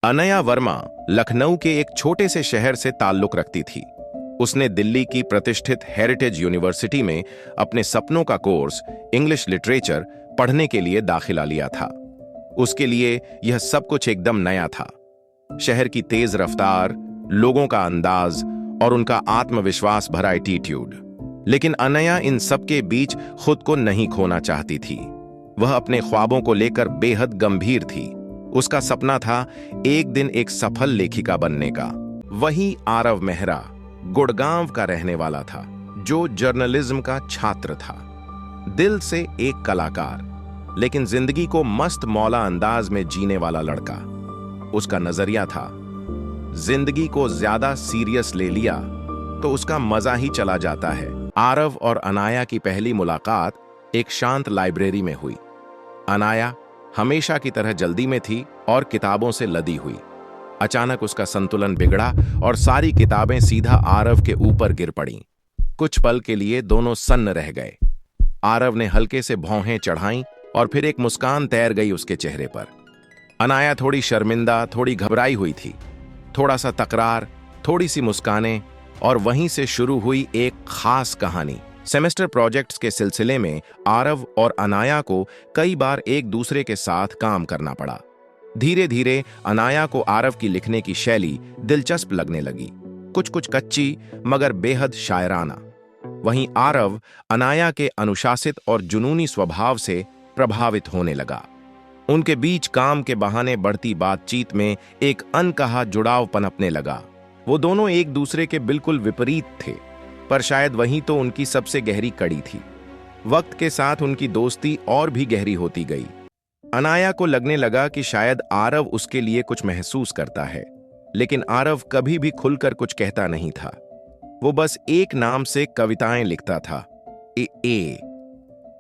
अनया वर्मा लखनऊ के एक छोटे से शहर से ताल्लुक रखती थी। उसने दिल्ली की प्रतिष्ठित हेरिटेज यूनिवर्सिटी में अपने सपनों का कोर्स इंग्लिश लिटरेचर पढ़ने के लिए दाखिला लिया था। उसके लिए यह सब कुछ एकदम नया था। शहर की तेज रफ्तार, लोगों का अंदाज और उनका आत्मविश्वास भरा एटीट्यूड। लेकिन अनया इन सब के बीच खुद को नहीं खोना चाहती थी। वह अपने ख्वाबों को लेकर बेहद गंभीर थी। उसका सपना था एक दिन एक सफल लेखिका बनने का। वही आरव मेहरा गुड़गांव का रहने वाला था, जो जर्नलिज्म का छात्र था। दिल से एक कलाकार, लेकिन जिंदगी को मस्त मौला अंदाज में जीने वाला लड़का। उसका नजरिया था, जिंदगी को ज्यादा सीरियस ले लिया तो उसका मजा ही चला जाता है। आरव और अनाया की पहली मुलाकात एक शांत लाइब्रेरी में हुई। अनाया हमेशा की तरह जल्दी में थी और किताबों से लदी हुई। अचानक उसका संतुलन बिगड़ा और सारी किताबें सीधा आरव के ऊपर गिर पड़ीं। कुछ पल के लिए दोनों सन्न रह गए। आरव ने हल्के से भौहें चढ़ाईं और फिर एक मुस्कान तैर गई उसके चेहरे पर। अनाया थोड़ी शर्मिंदा, थोड़ी घबराई हुई थी। थोड़ा सा तकरार, थोड़ी सी मुस्कानें, और वहीं से शुरू हुई एक खास कहानी। सेमेस्टर प्रोजेक्ट्स के सिलसिले में आरव और अनाया को कई बार एक दूसरे के साथ काम करना पड़ा। धीरे धीरे अनाया को आरव की लिखने की शैली दिलचस्प लगने लगी, कुछ कुछ कच्ची मगर बेहद शायराना। वहीं आरव अनाया के अनुशासित और जुनूनी स्वभाव से प्रभावित होने लगा। उनके बीच काम के बहाने बढ़ती बातचीत में एक अनकहा जुड़ाव पनपने लगा। वो दोनों एक दूसरे के बिल्कुल विपरीत थे, पर शायद वही तो उनकी सबसे गहरी कड़ी थी। वक्त के साथ उनकी दोस्ती और भी गहरी होती गई। अनाया को लगने लगा कि शायद आरव उसके लिए कुछ महसूस करता है, लेकिन आरव कभी भी खुलकर कुछ कहता नहीं था। वो बस एक नाम से कविताएं लिखता था, ए।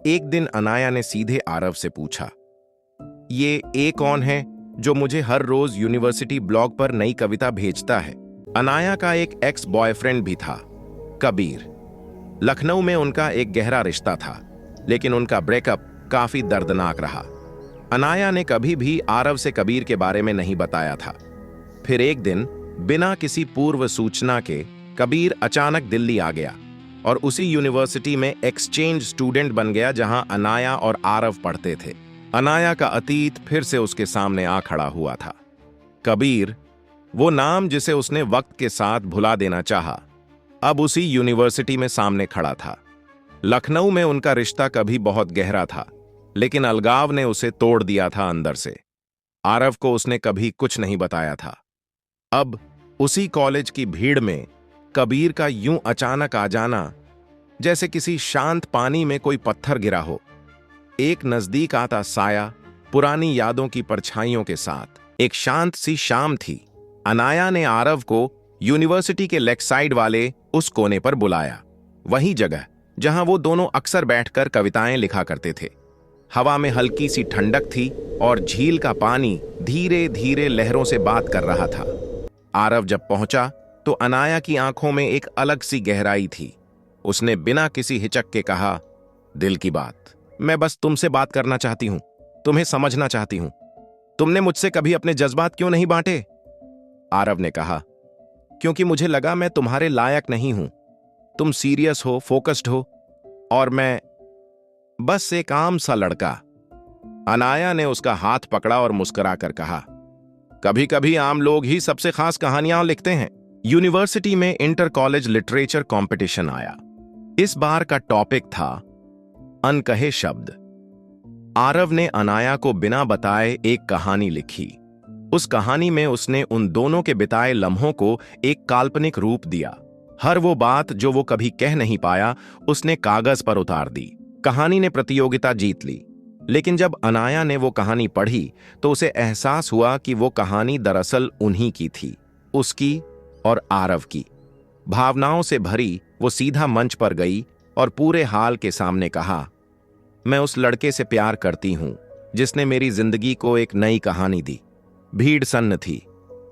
एक दिन अनाया ने सीधे आरव से पूछा, ये ए कौन है जो मुझे हर रोज यूनिवर्सिटी ब्लॉग पर नई कविता भेजता है? अनाया का एक एक्स बॉयफ्रेंड भी था, कबीर। लखनऊ में उनका एक गहरा रिश्ता था, लेकिन उनका ब्रेकअप काफी दर्दनाक रहा। अनाया ने कभी भी आरव से कबीर के बारे में नहीं बताया था। फिर एक दिन बिना किसी पूर्व सूचना के कबीर अचानक दिल्ली आ गया और उसी यूनिवर्सिटी में एक्सचेंज स्टूडेंट बन गया जहां अनाया और आरव पढ़ते थे। अनाया का अतीत फिर से उसके सामने आ खड़ा हुआ था। कबीर, वो नाम जिसे उसने वक्त के साथ भुला देना चाहा, अब उसी यूनिवर्सिटी में सामने खड़ा था। लखनऊ में उनका रिश्ता कभी बहुत गहरा था, लेकिन अलगाव ने उसे तोड़ दिया था अंदर से। आरव को उसने कभी कुछ नहीं बताया था। अब उसी कॉलेज की भीड़ में कबीर का यूं अचानक आ जाना, जैसे किसी शांत पानी में कोई पत्थर गिरा हो। एक नजदीक आता साया पुरानी यादों की परछाइयों के साथ। एक शांत सी शाम थी। अनाया ने आरव को यूनिवर्सिटी के लेक साइड वाले उस कोने पर बुलाया, वही जगह जहां वो दोनों अक्सर बैठकर कविताएं लिखा करते थे। हवा में हल्की सी ठंडक थी और झील का पानी धीरे धीरे लहरों से बात कर रहा था। आरव जब पहुंचा तो अनाया की आंखों में एक अलग सी गहराई थी। उसने बिना किसी हिचक के कहा, दिल की बात, मैं बस तुमसे बात करना चाहती हूं, तुम्हें समझना चाहती हूं। तुमने मुझसे कभी अपने जज्बात क्यों नहीं बांटे? आरव ने कहा, क्योंकि मुझे लगा मैं तुम्हारे लायक नहीं हूं। तुम सीरियस हो, फोकस्ड हो, और मैं बस एक आम सा लड़का। अनाया ने उसका हाथ पकड़ा और मुस्कुराकर कहा, कभी कभी आम लोग ही सबसे खास कहानियां लिखते हैं। यूनिवर्सिटी में इंटर कॉलेज लिटरेचर कंपटीशन आया। इस बार का टॉपिक था अनकहे शब्द। आरव ने अनाया को बिना बताए एक कहानी लिखी। उस कहानी में उसने उन दोनों के बिताए लम्हों को एक काल्पनिक रूप दिया। हर वो बात जो वो कभी कह नहीं पाया, उसने कागज पर उतार दी। कहानी ने प्रतियोगिता जीत ली, लेकिन जब अनाया ने वो कहानी पढ़ी तो उसे एहसास हुआ कि वो कहानी दरअसल उन्हीं की थी, उसकी और आरव की। भावनाओं से भरी वो सीधा मंच पर गई और पूरे हाल के सामने कहा, मैं उस लड़के से प्यार करती हूं जिसने मेरी जिंदगी को एक नई कहानी दी। भीड़ सन्न थी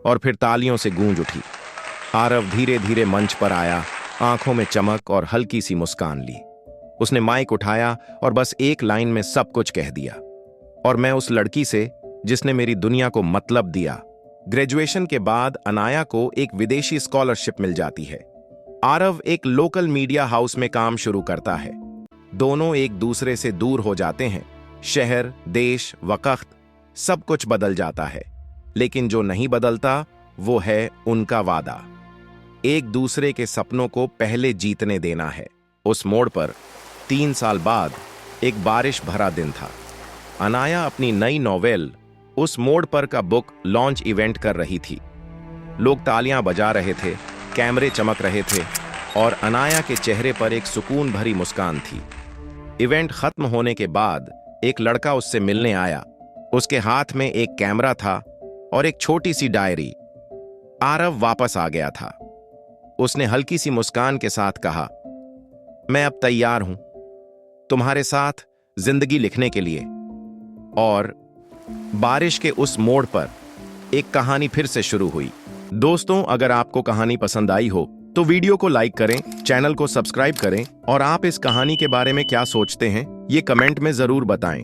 और फिर तालियों से गूंज उठी। आरव धीरे धीरे मंच पर आया, आंखों में चमक और हल्की सी मुस्कान ली। उसने माइक उठाया और बस एक लाइन में सब कुछ कह दिया। और मैं उस लड़की से जिसने मेरी दुनिया को मतलब दिया, ग्रेजुएशन के अनाया अनाया को एक विदेशी स्कॉलरशिप मिल जाती है। आरव एक लोकल मीडिया हाउस में काम शुरू करता है। दोनों एक दूसरे से दूर हो जाते हैं। शहर, देश, वक्त सब कुछ बदल जाता है, लेकिन जो नहीं बदलता वो है उनका वादा। एक दूसरे के सपनों को पहले जीतने देना है। उस मोड़ पर 3 साल बाद एक बारिश भरा दिन था। अनाया अपनी नई नॉवेल उस मोड़ पर का बुक लॉन्च इवेंट कर रही थी। लोग तालियां बजा रहे थे, कैमरे चमक रहे थे और अनाया के चेहरे पर एक सुकून भरी मुस्कान थी। इवेंट खत्म होने के बाद एक लड़का उससे मिलने आया। उसके हाथ में एक कैमरा था और एक छोटी सी डायरी। आरव वापस आ गया था। उसने हल्की सी मुस्कान के साथ कहा, मैं अब तैयार हूं तुम्हारे साथ जिंदगी लिखने के लिए। और बारिश के उस मोड़ पर एक कहानी फिर से शुरू हुई। दोस्तों, अगर आपको कहानी पसंद आई हो तो वीडियो को लाइक करें, चैनल को सब्सक्राइब करें और आप इस कहानी के बारे में क्या सोचते हैं ये कमेंट में जरूर बताएं।